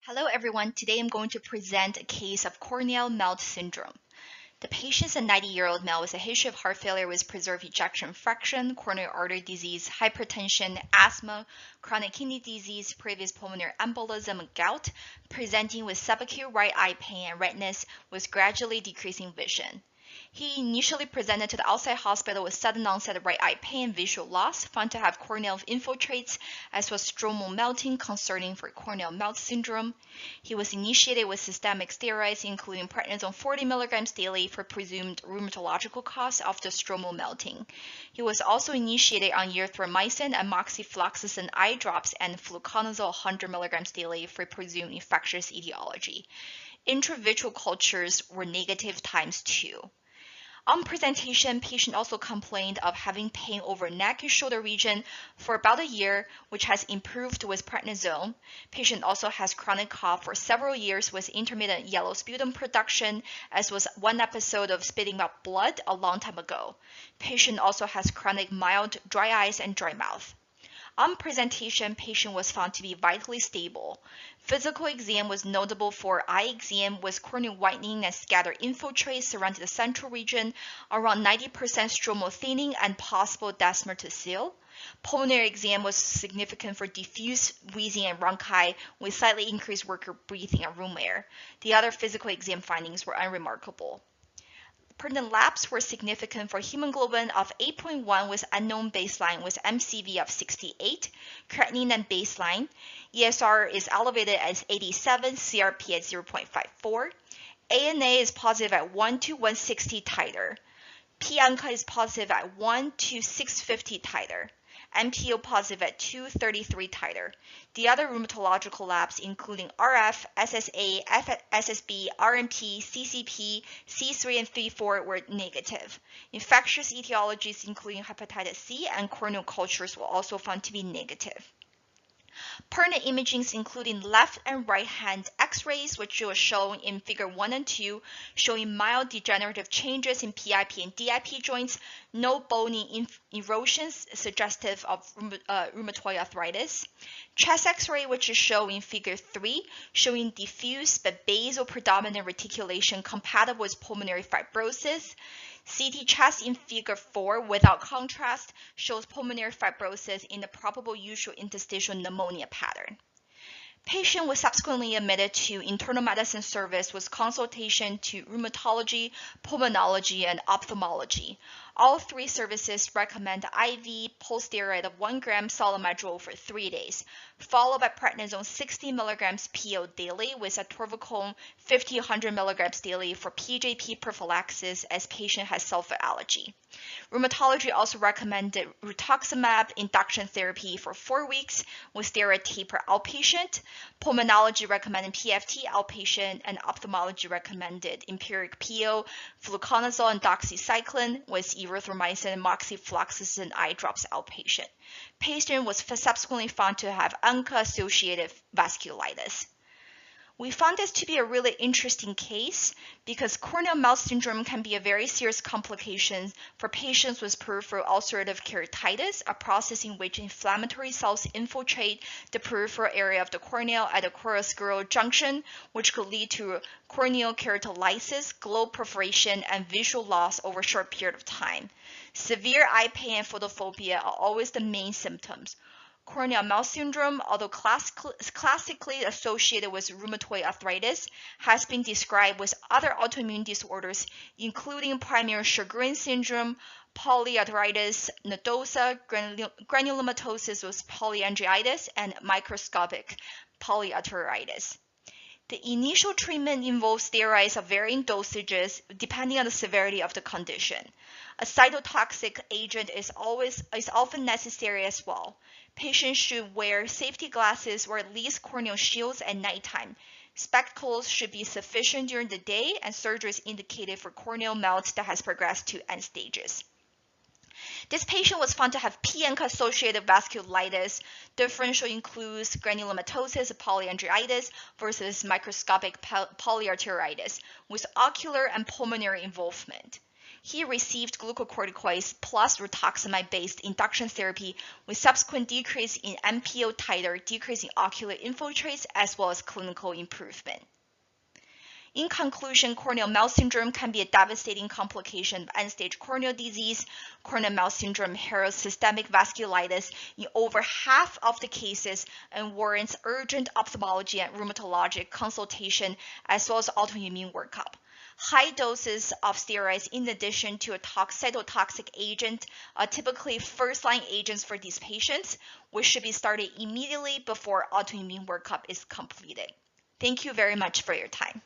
Hello everyone, today I'm going to present a case of corneal melt syndrome. The patient is a 90-year-old male with a history of heart failure with preserved ejection fraction, coronary artery disease, hypertension, asthma, chronic kidney disease, previous pulmonary embolism, and gout, presenting with subacute right eye pain and redness with gradually decreasing vision. He initially presented to the outside hospital with sudden onset of right eye pain and visual loss, found to have corneal infiltrates, as well as stromal melting concerning for corneal melt syndrome. He was initiated with systemic steroids, including prednisone 40 milligrams daily for presumed rheumatological cause of the stromal melting. He was also initiated on erythromycin and moxifloxacin eye drops and fluconazole 100 milligrams daily for presumed infectious etiology. Intravitreal cultures were negative ×2. On presentation, patient also complained of having pain over neck and shoulder region for about a year, which has improved with prednisone. Patient also has chronic cough for several years with intermittent yellow sputum production, as was one episode of spitting up blood a long time ago. Patient also has chronic mild dry eyes and dry mouth. On presentation, patient was found to be vitally stable. Physical exam was notable for eye exam with corneal whitening and scattered infiltrates surrounding the central region, around 90% stromal thinning and possible desmoid. Pulmonary exam was significant for diffuse wheezing and bronchi with slightly increased worker breathing and room air. The other physical exam findings were unremarkable. Pertinent labs were significant for hemoglobin of 8.1 with unknown baseline with MCV of 68, creatinine and baseline. ESR is elevated at 87, CRP at 0.54. ANA is positive at 1 to 160 titer. P-ANCA is positive at 1 to 650 titer. MPO positive at 233 titer. The other rheumatological labs, including RF, SSA, SSB, RMP, CCP, C3 and C4, were negative. Infectious etiologies, including hepatitis C and corneal cultures, were also found to be negative. Pertinent imagings including left and right hand x-rays, which was shown in figure 1 and 2, showing mild degenerative changes in PIP and DIP joints, no bony erosions suggestive of rheumatoid arthritis. Chest x-ray, which is shown in figure 3, showing diffuse but basal predominant reticulation compatible with pulmonary fibrosis. CT chest in figure 4 without contrast shows pulmonary fibrosis in the probable usual interstitial pneumonia pattern. Patient was subsequently admitted to internal medicine service with consultation to rheumatology, pulmonology, and ophthalmology. All three services recommend IV pulse-steroid of 1 gram solomedrol for 3 days, followed by prednisone 60 milligrams PO daily with atorvastatin 50-100 milligrams daily for PJP prophylaxis as patient has sulfur allergy. Rheumatology also recommended rituximab induction therapy for 4 weeks with steroid taper outpatient. Pulmonology recommended PFT outpatient, and ophthalmology recommended empiric PO, fluconazole, and doxycycline with erythromycin and moxifloxacin eye drops outpatient. Patient was subsequently found to have ANCA-associated vasculitis. We found this to be a really interesting case because corneal melt syndrome can be a very serious complication for patients with peripheral ulcerative keratitis, a process in which inflammatory cells infiltrate the peripheral area of the cornea at the corneoscleral junction, which could lead to corneal keratolysis, globe perforation, and visual loss over a short period of time. Severe eye pain and photophobia are always the main symptoms. Corneal melt syndrome, although classically associated with rheumatoid arthritis, has been described with other autoimmune disorders, including primary Sjogren's syndrome, polyarteritis nodosa, granulomatosis with polyangiitis, and microscopic polyarteritis. The initial treatment involves steroids of varying dosages depending on the severity of the condition. A cytotoxic agent is often necessary as well. Patients should wear safety glasses or at least corneal shields at nighttime. Spectacles should be sufficient during the day, and surgery is indicated for corneal melt that has progressed to end stages. This patient was found to have P-ANCA-associated vasculitis. Differential includes granulomatosis, polyangiitis versus microscopic polyarteritis with ocular and pulmonary involvement. He received glucocorticoids plus rituximab-based induction therapy with subsequent decrease in MPO titer, decrease in ocular infiltrates, as well as clinical improvement. In conclusion, corneal melt syndrome can be a devastating complication of end-stage corneal disease. Corneal melt syndrome heralds systemic vasculitis in over half of the cases and warrants urgent ophthalmology and rheumatologic consultation as well as autoimmune workup. High doses of steroids in addition to a cytotoxic agent are typically first-line agents for these patients, which should be started immediately before autoimmune workup is completed. Thank you very much for your time.